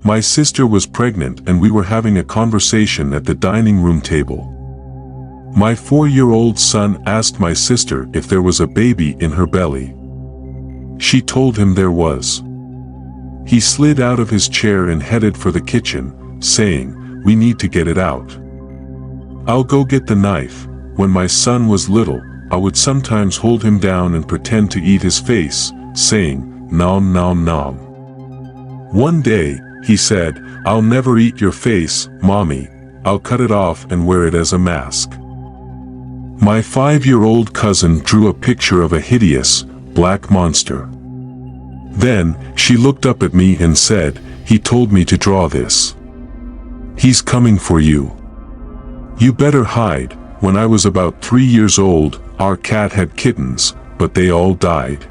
My sister was pregnant and we were having a conversation at the dining room table. My 4-year-old son asked my sister if there was a baby in her belly. She told him there was. He slid out of his chair and headed for the kitchen, saying, "We need to get it out." "I'll go get the knife." When my son was little, I would sometimes hold him down and pretend to eat his face, saying, "Nom nom nom." One day, he said, "I'll never eat your face, Mommy. I'll cut it off and wear it as a mask." My 5-year-old cousin drew a picture of a hideous, black monster. Then, she looked up at me and said, "He told me to draw this. He's coming for you. You better hide." When I was about 3 years old, our cat had kittens, but they all died.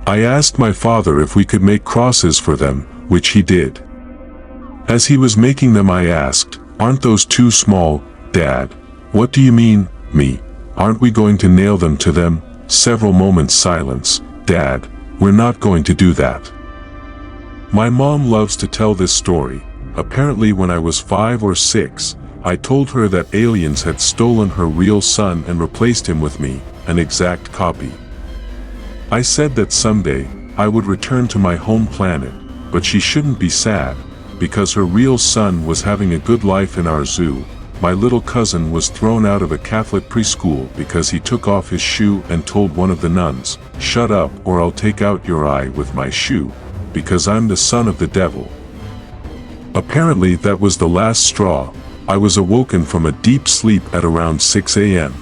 I asked my father if we could make crosses for them, which he did. As he was making them, I asked, "Aren't those too small, Dad?" "What do you mean, me? Aren't we going to nail them to them?" Several moments silence. "Dad, we're not going to do that." My mom loves to tell this story. Apparently when I was 5 or 6, I told her that aliens had stolen her real son and replaced him with me, an exact copy. I said that someday, I would return to my home planet, but she shouldn't be sad, because her real son was having a good life in our zoo. My little cousin was thrown out of a Catholic preschool because he took off his shoe and told one of the nuns, "Shut up or I'll take out your eye with my shoe, because I'm the son of the devil." Apparently that was the last straw. I was awoken from a deep sleep at around 6 a.m.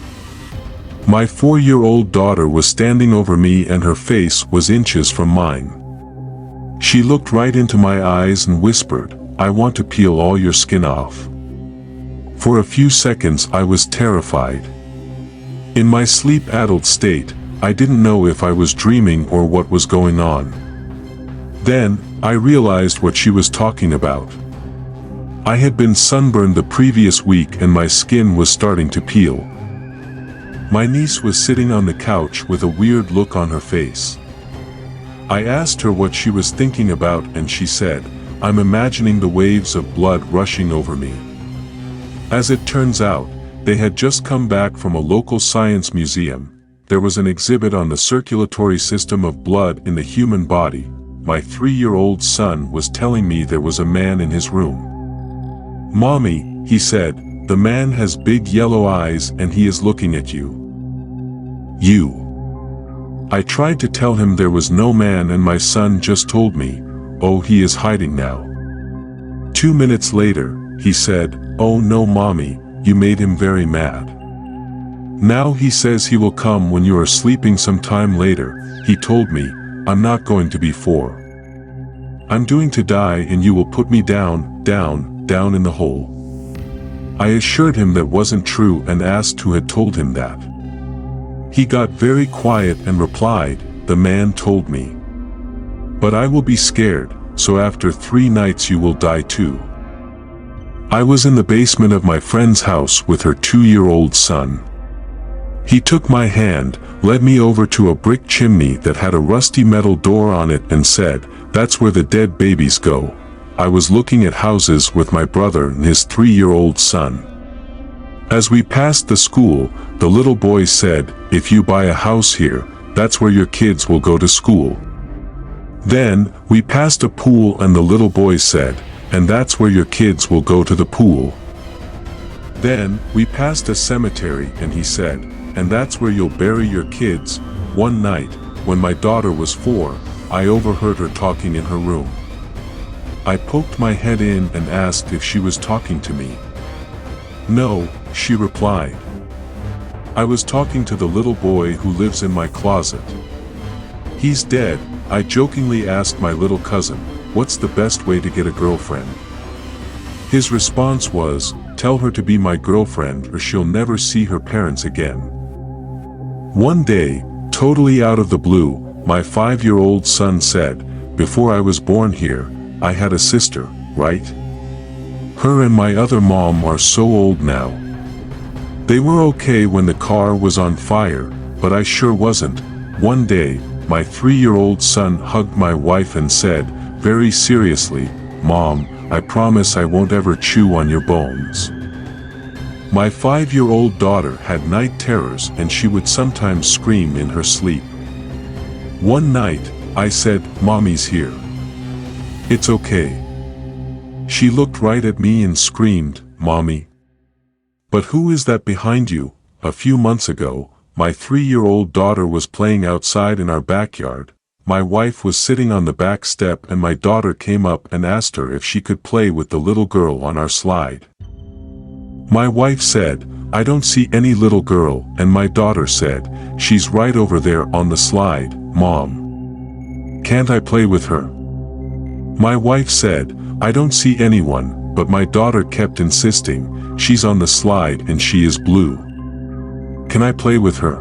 My 4-year-old daughter was standing over me and her face was inches from mine. She looked right into my eyes and whispered, "I want to peel all your skin off." For a few seconds I was terrified. In my sleep-addled state, I didn't know if I was dreaming or what was going on. Then, I realized what she was talking about. I had been sunburned the previous week and my skin was starting to peel. My niece was sitting on the couch with a weird look on her face. I asked her what she was thinking about and she said, "I'm imagining the waves of blood rushing over me." As it turns out, they had just come back from a local science museum. There was an exhibit on the circulatory system of blood in the human body. My 3-year-old son was telling me there was a man in his room. "Mommy," he said, "the man has big yellow eyes and he is looking at you." You. I tried to tell him there was no man and my son just told me, "Oh, he is hiding now." 2 minutes later, he said, "Oh no, Mommy, you made him very mad. Now he says he will come when you are sleeping sometime later." He told me, "I'm not going to be 4. I'm going to die and you will put me down in the hole." I assured him that wasn't true and asked who had told him that. He got very quiet and replied, "The man told me. But I will be scared, so after 3 nights you will die too." I was in the basement of my friend's house with her 2-year-old son. He took my hand, led me over to a brick chimney that had a rusty metal door on it and said, "That's where the dead babies go." I was looking at houses with my brother and his 3-year-old son. As we passed the school, the little boy said, "If you buy a house here, that's where your kids will go to school." Then, we passed a pool and the little boy said, "And that's where your kids will go to the pool." Then, we passed a cemetery and he said, "And that's where you'll bury your kids." One night, when my daughter was 4, I overheard her talking in her room. I poked my head in and asked if she was talking to me. "No," she replied. "I was talking to the little boy who lives in my closet. He's dead." I jokingly asked my little cousin, "What's the best way to get a girlfriend?" His response was, "Tell her to be my girlfriend or she'll never see her parents again." One day, totally out of the blue, my 5-year-old son said, "Before I was born here, I had a sister, right? Her and my other mom are so old now. They were okay when the car was on fire, but I sure wasn't." One day, my 3-year-old son hugged my wife and said, very seriously, "Mom, I promise I won't ever chew on your bones." My 5-year-old daughter had night terrors and she would sometimes scream in her sleep. One night, I said, "Mommy's here. It's okay." She looked right at me and screamed, "Mommy." "But who is that behind you?" A few months ago, my 3-year-old daughter was playing outside in our backyard. My wife was sitting on the back step and my daughter came up and asked her if she could play with the little girl on our slide. My wife said, "I don't see any little girl," and my daughter said, "She's right over there on the slide, Mom. Can't I play with her?" My wife said, "I don't see anyone," but my daughter kept insisting, "She's on the slide and she is blue. Can I play with her?"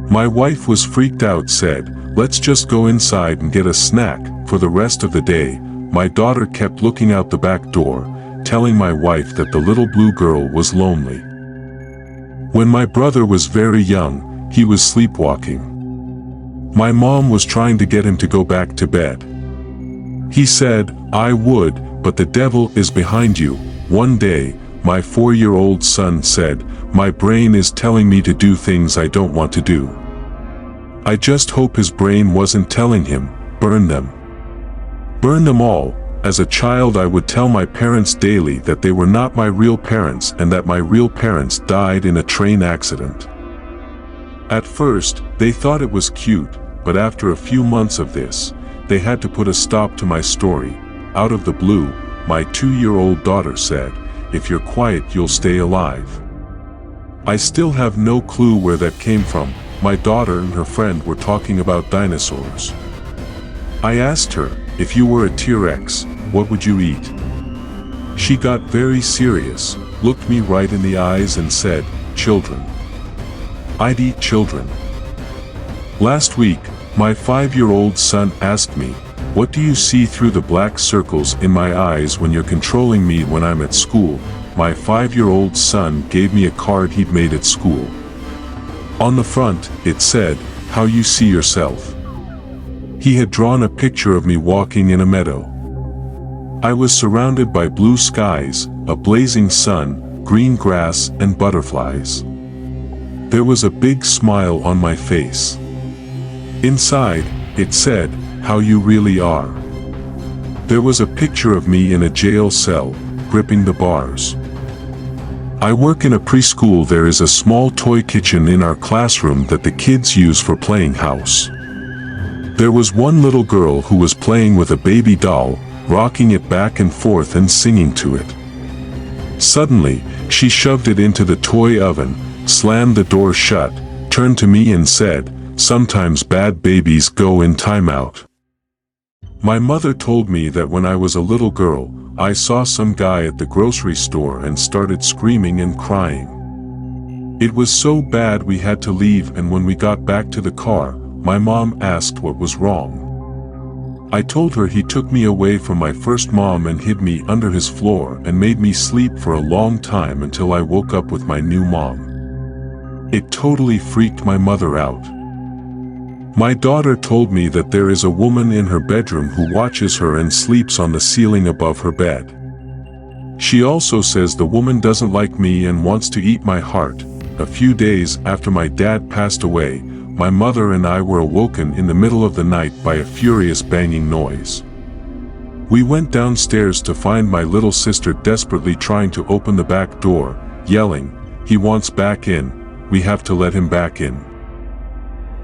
My wife was freaked out, said, "Let's just go inside and get a snack." For the rest of the day, my daughter kept looking out the back door, telling my wife that the little blue girl was lonely. When my brother was very young, he was sleepwalking. My mom was trying to get him to go back to bed. He said, "I would, but the devil is behind you." One day, my 4-year-old son said, "My brain is telling me to do things I don't want to do." I just hope his brain wasn't telling him, "Burn them. Burn them all." As a child, I would tell my parents daily that they were not my real parents and that my real parents died in a train accident. At first, they thought it was cute, but after a few months of this, they had to put a stop to my story. Out of the blue, my 2-year-old daughter said, "If you're quiet, you'll stay alive." I still have no clue where that came from. My daughter and her friend were talking about dinosaurs. I asked her, "If you were a T-Rex, what would you eat?" She got very serious, looked me right in the eyes and said, "Children. I'd eat children." Last week, my 5-year-old son asked me, "What do you see through the black circles in my eyes when you're controlling me when I'm at school?" My 5-year-old son gave me a card he'd made at school. On the front, it said, "How you see yourself." He had drawn a picture of me walking in a meadow. I was surrounded by blue skies, a blazing sun, green grass, and butterflies. There was a big smile on my face. Inside, it said, "How you really are." There was a picture of me in a jail cell, gripping the bars. I work in a preschool. There is a small toy kitchen in our classroom that the kids use for playing house. There was one little girl who was playing with a baby doll, rocking it back and forth and singing to it. Suddenly, she shoved it into the toy oven, slammed the door shut, turned to me and said, "Sometimes bad babies go in timeout." My mother told me that when I was a little girl, I saw some guy at the grocery store and started screaming and crying. It was so bad we had to leave, and when we got back to the car, my mom asked what was wrong. I told her he took me away from my first mom and hid me under his floor and made me sleep for a long time until I woke up with my new mom. It totally freaked my mother out. My daughter told me that there is a woman in her bedroom who watches her and sleeps on the ceiling above her bed. She also says the woman doesn't like me and wants to eat my heart. A few days after my dad passed away, my mother and I were awoken in the middle of the night by a furious banging noise. We went downstairs to find my little sister desperately trying to open the back door, yelling, "He wants back in, we have to let him back in."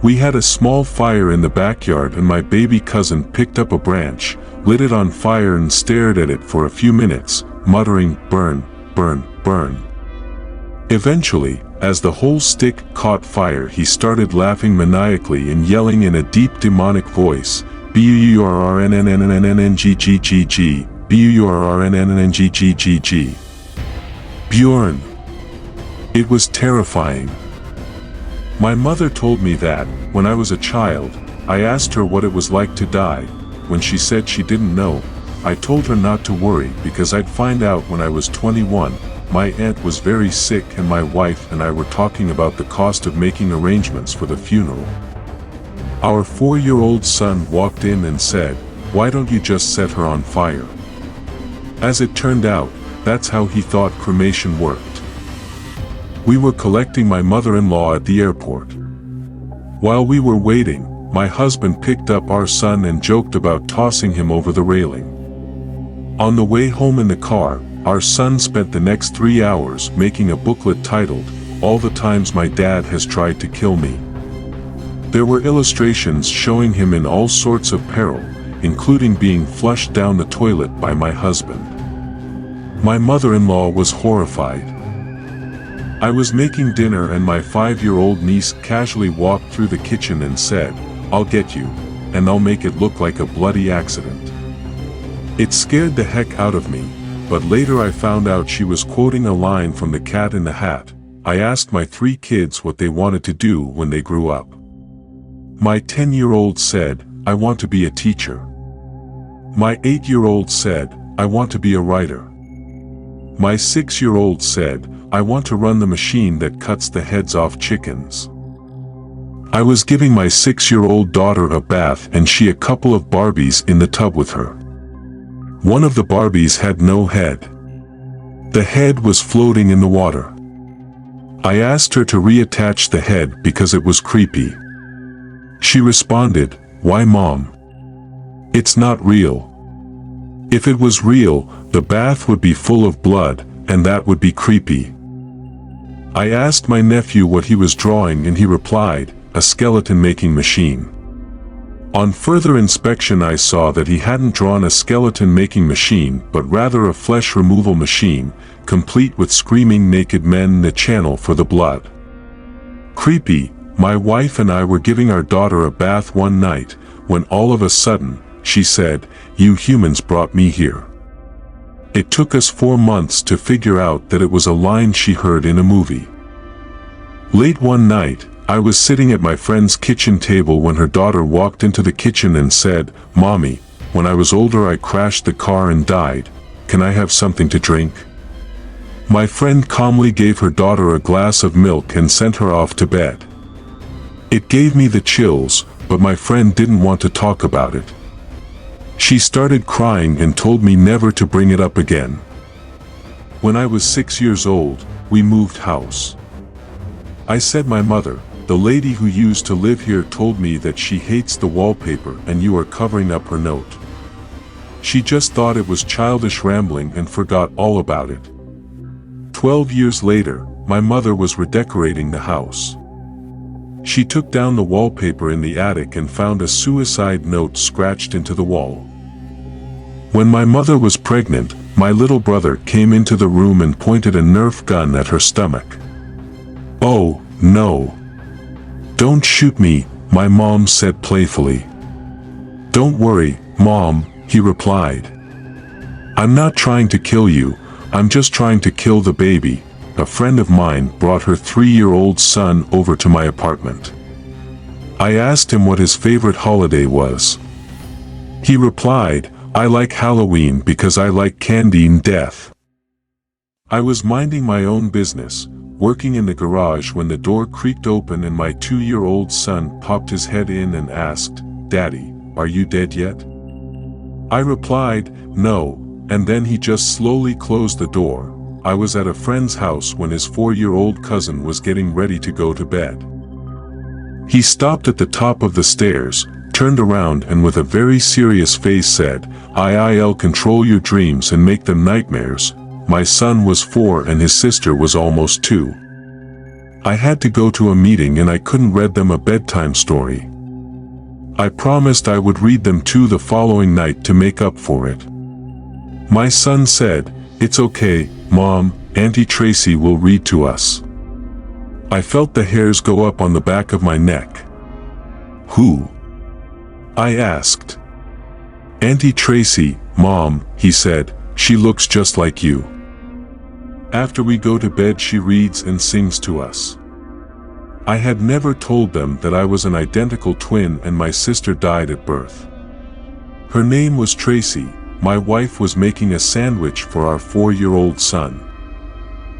We had a small fire in the backyard and my baby cousin picked up a branch, lit it on fire and stared at it for a few minutes, muttering, "Burn, burn, burn." Eventually, as the whole stick caught fire, he started laughing maniacally and yelling in a deep demonic voice, "Burrnnnnnnngggg, Burrnnnnngggg. Bjorn." It was terrifying. My mother told me that, when I was a child, I asked her what it was like to die. When she said she didn't know, I told her not to worry because I'd find out when I was 21. My aunt was very sick and my wife and I were talking about the cost of making arrangements for the funeral. Our 4-year-old son walked in and said, "Why don't you just set her on fire?" As it turned out, that's how he thought cremation worked. We were collecting my mother-in-law at the airport. While we were waiting, my husband picked up our son and joked about tossing him over the railing. On the way home in the car, our son spent the next 3 hours making a booklet titled, "All the Times My Dad Has Tried to Kill Me." There were illustrations showing him in all sorts of peril, including being flushed down the toilet by my husband. My mother-in-law was horrified. I was making dinner and my 5-year-old niece casually walked through the kitchen and said, "I'll get you, and I'll make it look like a bloody accident." It scared the heck out of me, but later I found out she was quoting a line from The Cat in the Hat. I asked my 3 kids what they wanted to do when they grew up. My 10-year-old said, "I want to be a teacher." My 8-year-old said, "I want to be a writer." My 6-year-old said, "I want to run the machine that cuts the heads off chickens." I was giving my 6-year-old daughter a bath and she a couple of Barbies in the tub with her. One of the Barbies had no head. The head was floating in the water. I asked her to reattach the head because it was creepy. She responded, "Why, Mom? It's not real." If it was real, the bath would be full of blood, and that would be creepy. I asked my nephew what he was drawing and he replied, "A skeleton-making machine." On further inspection I saw that he hadn't drawn a skeleton-making machine but rather a flesh removal machine, complete with screaming naked men in the channel for the blood. Creepy. My wife and I were giving our daughter a bath one night, when all of a sudden, she said, "You humans brought me here." It took us 4 months to figure out that it was a line she heard in a movie. Late one night, I was sitting at my friend's kitchen table when her daughter walked into the kitchen and said, "Mommy, when I was older I crashed the car and died. Can I have something to drink?" My friend calmly gave her daughter a glass of milk and sent her off to bed. It gave me the chills, but my friend didn't want to talk about it. She started crying and told me never to bring it up again. When I was 6 years old, we moved house. I said, "My mother, the lady who used to live here told me that she hates the wallpaper and you are covering up her note. She just thought it was childish rambling and forgot all about it." 12 years later, my mother was redecorating the house. She took down the wallpaper in the attic and found a suicide note scratched into the wall. When my mother was pregnant, my little brother came into the room and pointed a Nerf gun at her stomach. "Oh, no. Don't shoot me," my mom said playfully. "Don't worry, Mom," he replied. "I'm not trying to kill you, I'm just trying to kill the baby." A friend of mine brought her 3-year-old son over to my apartment. I asked him what his favorite holiday was. He replied, "I like Halloween because I like candy and death." I was minding my own business, working in the garage when the door creaked open and my 2-year-old son popped his head in and asked, "Daddy, are you dead yet?" I replied, "No," and then he just slowly closed the door. I was at a friend's house when his 4-year-old cousin was getting ready to go to bed. He stopped at the top of the stairs, turned around and with a very serious face said, "I'll control your dreams and make them nightmares." My son was 4 and his sister was almost 2. I had to go to a meeting and I couldn't read them a bedtime story. I promised I would read them too the following night to make up for it. My son said, "It's okay, Mom, Auntie Tracy will read to us." I felt the hairs go up on the back of my neck. "Who?" I asked. "Auntie Tracy, Mom," he said, "she looks just like you. After we go to bed she reads and sings to us." I had never told them that I was an identical twin and my sister died at birth. Her name was Tracy. My wife was making a sandwich for our 4-year-old son.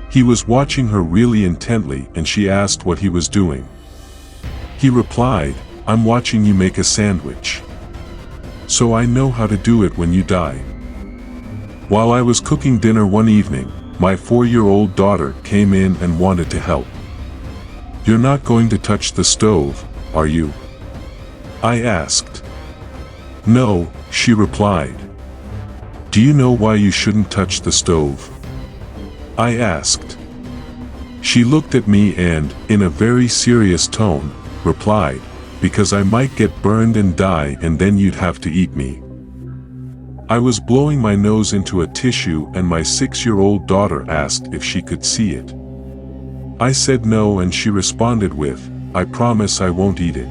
He was watching her really intently and she asked what he was doing. He replied, "I'm watching you make a sandwich. So I know how to do it when you die." While I was cooking dinner one evening, my 4-year-old daughter came in and wanted to help. "You're not going to touch the stove, are you?" I asked. "No," she replied. "Do you know why you shouldn't touch the stove?" I asked. She looked at me and, in a very serious tone, replied, "Because I might get burned and die and then you'd have to eat me." I was blowing my nose into a tissue and my 6-year-old daughter asked if she could see it. I said no and she responded with, "I promise I won't eat it."